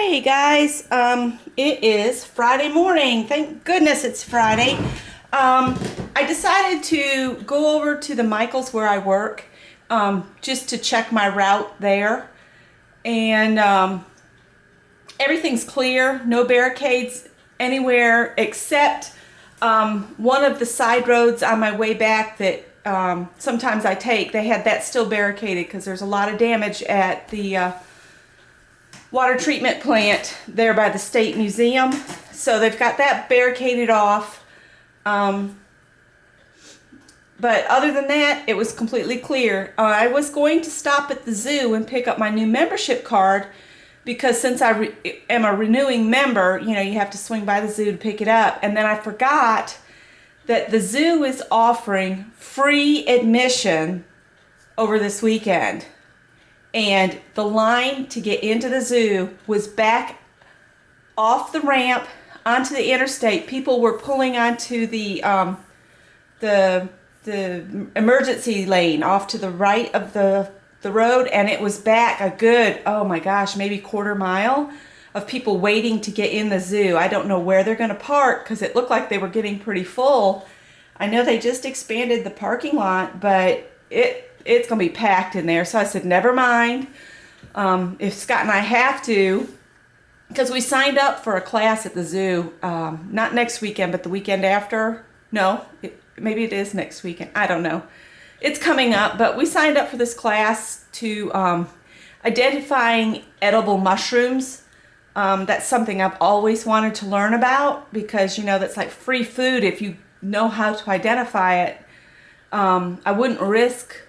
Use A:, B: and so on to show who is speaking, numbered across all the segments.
A: Hey guys, it is Friday morning. Thank goodness it's Friday. I decided to go over to the Michaels where I work, just to check my route there. And everything's clear, no barricades anywhere except one of the side roads on my way back that sometimes I take. They had that still barricaded because there's a lot of damage at the water treatment plant there by the State Museum. So they've got that barricaded off. But other than that, it was completely clear. I was going to stop at the zoo and pick up my new membership card because since I am a renewing member, you know, you have to swing by the zoo to pick it up. And then I forgot that the zoo is offering free admission over this weekend. And the line to get into the zoo was back off the ramp onto the interstate. People were pulling onto the emergency lane off to the right of the road, and it was back a good, oh my gosh, maybe quarter mile of people waiting to get in the zoo. I don't know where they're going to park because it looked like they were getting pretty full. I know they just expanded the parking lot, but it's going to be packed in there. So I said, never mind. If Scott and I have to, because we signed up for a class at the zoo, not next weekend, but the weekend after. No, maybe it is next weekend. I don't know. It's coming up, but we signed up for this class to identifying edible mushrooms. That's something I've always wanted to learn about because, you know, that's like free food if you know how to identify it. I wouldn't risk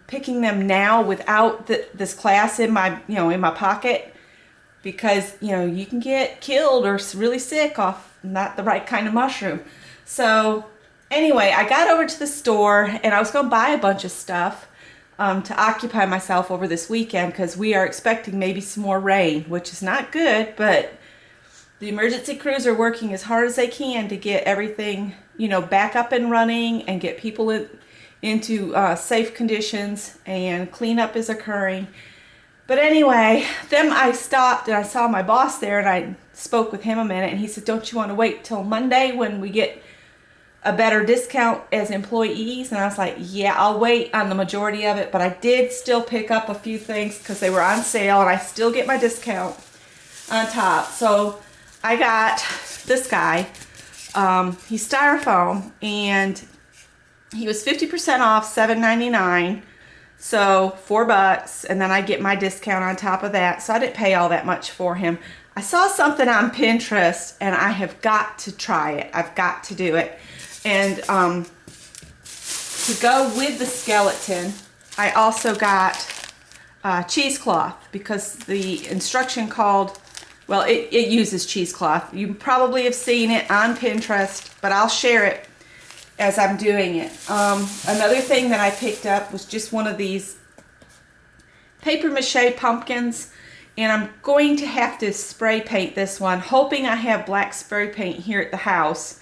A: picking them now without this class in my, in my pocket, because, you can get killed or really sick off not the right kind of mushroom. So anyway, I got over to the store and I was going to buy a bunch of stuff to occupy myself over this weekend because we are expecting maybe some more rain, which is not good, but the emergency crews are working as hard as they can to get everything, back up and running and get people into safe conditions, and cleanup is occurring. But anyway, then I stopped and I saw my boss there and I spoke with him a minute, and he said, don't you want to wait till Monday when we get a better discount as employees? And I was like, yeah, I'll wait on the majority of it, but I did still pick up a few things because they were on sale and I still get my discount on top. So I got this guy. He's styrofoam, and he was 50% off, $7.99, so $4, and then I get my discount on top of that, so I didn't pay all that much for him. I saw something on Pinterest, and I have got to try it. I've got to do it. And to go with the skeleton, I also got cheesecloth, because the instruction called, well, it uses cheesecloth. You probably have seen it on Pinterest, but I'll share it as I'm doing it. Another thing that I picked up was just one of these paper mache pumpkins, and I'm going to have to spray paint this one, hoping I have black spray paint here at the house.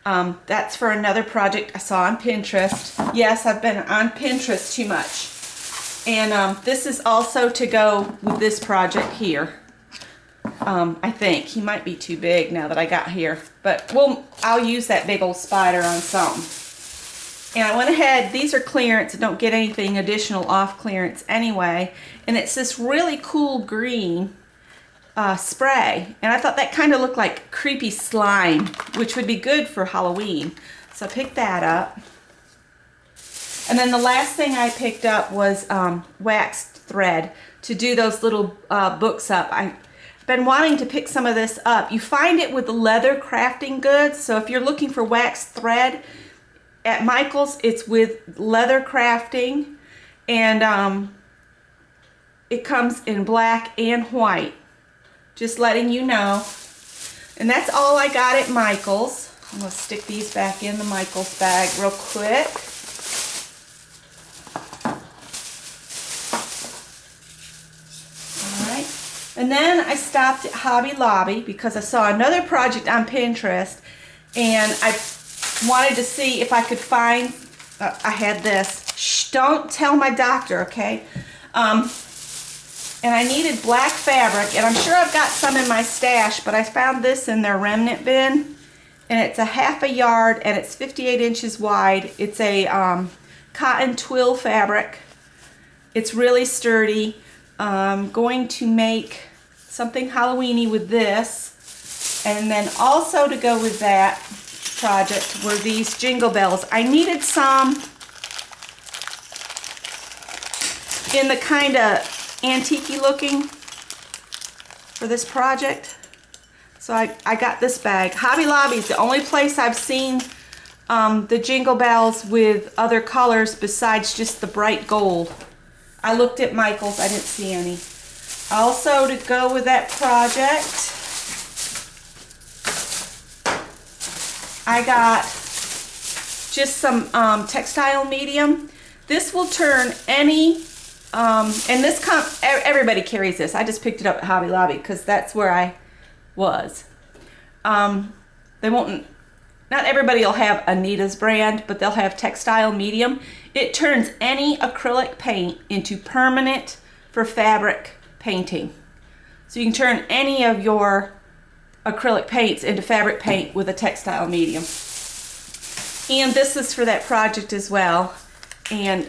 A: That's for another project I saw on Pinterest. Yes, I've been on Pinterest too much. And this is also to go with this project here. I think he might be too big now that I got here, but I'll use that big old spider on something. And I went ahead, these are clearance, don't get anything additional off clearance anyway, and it's this really cool green spray, and I thought that kind of looked like creepy slime, which would be good for Halloween, so I picked that up. And then the last thing I picked up was waxed thread to do those little books up. I've been wanting to pick some of this up. You find it with the leather crafting goods, so if you're looking for waxed thread at Michael's, it's with leather crafting, and it comes in black and white, just letting you know. And that's all I got at Michael's. I'm going to stick these back in the Michael's bag real quick. And then I stopped at Hobby Lobby because I saw another project on Pinterest, and I wanted to see if I could find, I had this, shh, don't tell my doctor, okay? And I needed black fabric, and I'm sure I've got some in my stash, but I found this in their remnant bin, and it's a 1/2 yard, and it's 58 inches wide. It's a cotton twill fabric. It's really sturdy. I'm going to make something Halloween-y with this, and then also to go with that project were these jingle bells. I needed some in the kind of antique-y looking for this project. So I got this bag. Hobby Lobby's the only place I've seen the jingle bells with other colors besides just the bright gold. I looked at Michael's, I didn't see any. Also, to go with that project, I got just some textile medium. This will turn any, and this everybody carries this. I just picked it up at Hobby Lobby because that's where I was. They won't, not everybody will have Anita's brand, but they'll have textile medium. It turns any acrylic paint into permanent for fabric painting. So you can turn any of your acrylic paints into fabric paint with a textile medium. And this is for that project as well. And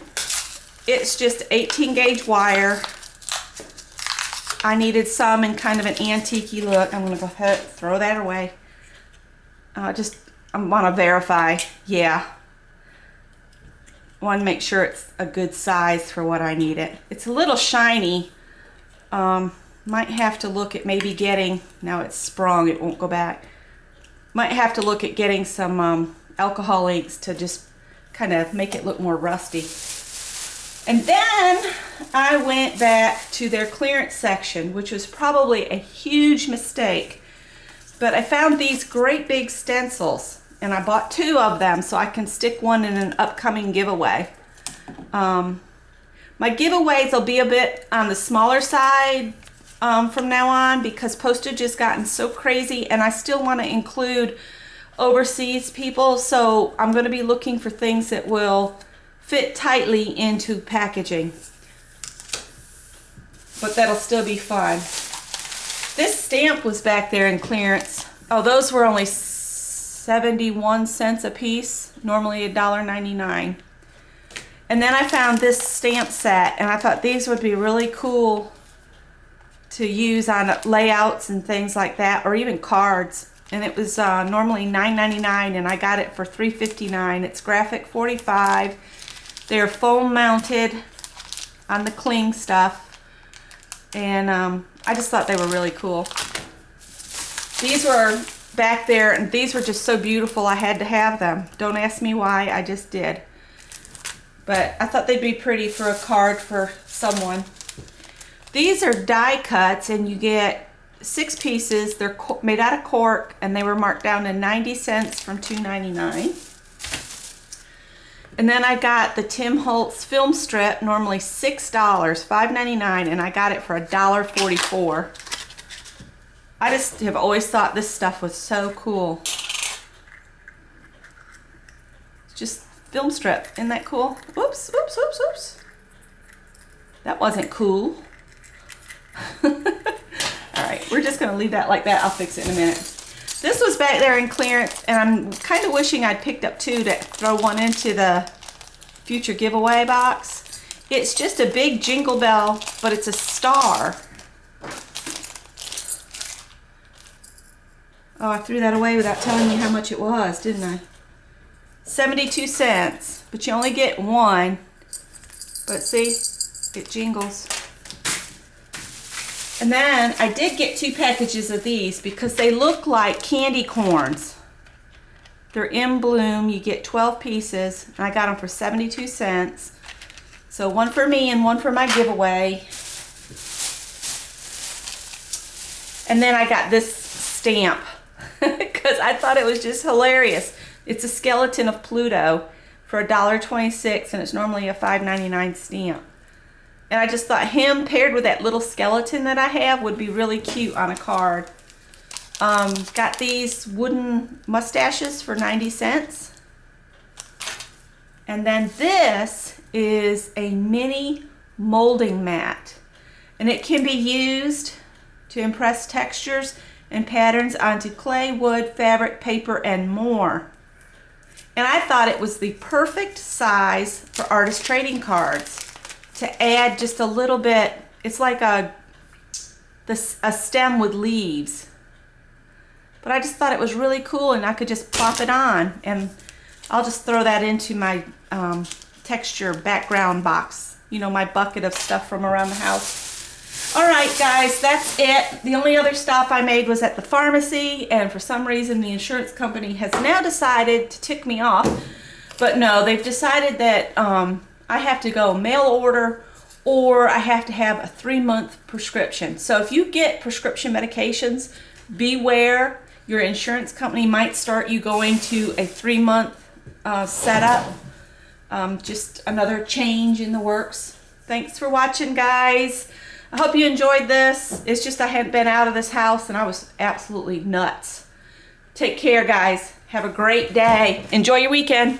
A: it's just 18 gauge wire. I needed some in kind of an antique-y look. I'm gonna go ahead and throw that away. I want to verify. Yeah. I want to make sure it's a good size for what I need it. It's a little shiny. Might have to look at maybe getting, now it's sprung, it won't go back. Might have to look at getting some alcohol inks to just kind of make it look more rusty. And then I went back to their clearance section, which was probably a huge mistake. But I found these great big stencils, and I bought 2 of them so I can stick one in an upcoming giveaway. My giveaways will be a bit on the smaller side from now on because postage has gotten so crazy, and I still want to include overseas people, so I'm going to be looking for things that will fit tightly into packaging, but that'll still be fun. This stamp was back there in clearance. Oh, those were only 71 cents a piece, normally $1.99. And then I found this stamp set, and I thought these would be really cool to use on layouts and things like that, or even cards. And it was normally $9.99, and I got it for $3.59. It's graphic 45. They're foam mounted on the cling stuff, and I just thought they were really cool. These were back there, and these were just so beautiful I had to have them. Don't ask me why, I just did. But I thought they'd be pretty for a card for someone. These are die cuts, and you get 6 pieces. They're made out of cork, and they were marked down to 90 cents from $2.99. And then I got the Tim Holtz film strip, normally $6, $5.99, and I got it for $1.44. I just have always thought this stuff was so cool. It's just film strip. Isn't that cool? Oops, oops, oops, oops. That wasn't cool. Alright, we're just going to leave that like that. I'll fix it in a minute. This was back there in clearance, and I'm kind of wishing I'd picked up 2 to throw one into the future giveaway box. It's just a big jingle bell, but it's a star. Oh, I threw that away without telling you how much it was, didn't I? 72 cents, but you only get 1. But see, it jingles. And then I did get 2 packages of these because they look like candy corns. They're in bloom. You get 12 pieces, and I got them for 72 cents. So 1 for me and 1 for my giveaway. And then I got this stamp because I thought it was just hilarious. It's a skeleton of Pluto for $1.26, and it's normally a $5.99 stamp. And I just thought him paired with that little skeleton that I have would be really cute on a card. Got these wooden mustaches for 90 cents. And then this is a mini molding mat. and it can be used to impress textures and patterns onto clay, wood, fabric, paper, and more. And I thought it was the perfect size for artist trading cards to add just a little bit. It's like a stem with leaves. But I just thought it was really cool, and I could just plop it on, and I'll just throw that into my texture background box. You know, my bucket of stuff from around the house. All right, guys, that's it. The only other stop I made was at the pharmacy, and for some reason the insurance company has now decided to tick me off. But no, they've decided that I have to go mail order, or I have to have a 3-month prescription. So if you get prescription medications, beware. Your insurance company might start you going to a 3-month setup. Just another change in the works. Thanks for watching, guys. I hope you enjoyed this. It's just I hadn't been out of this house and I was absolutely nuts. Take care, guys. Have a great day. Enjoy your weekend.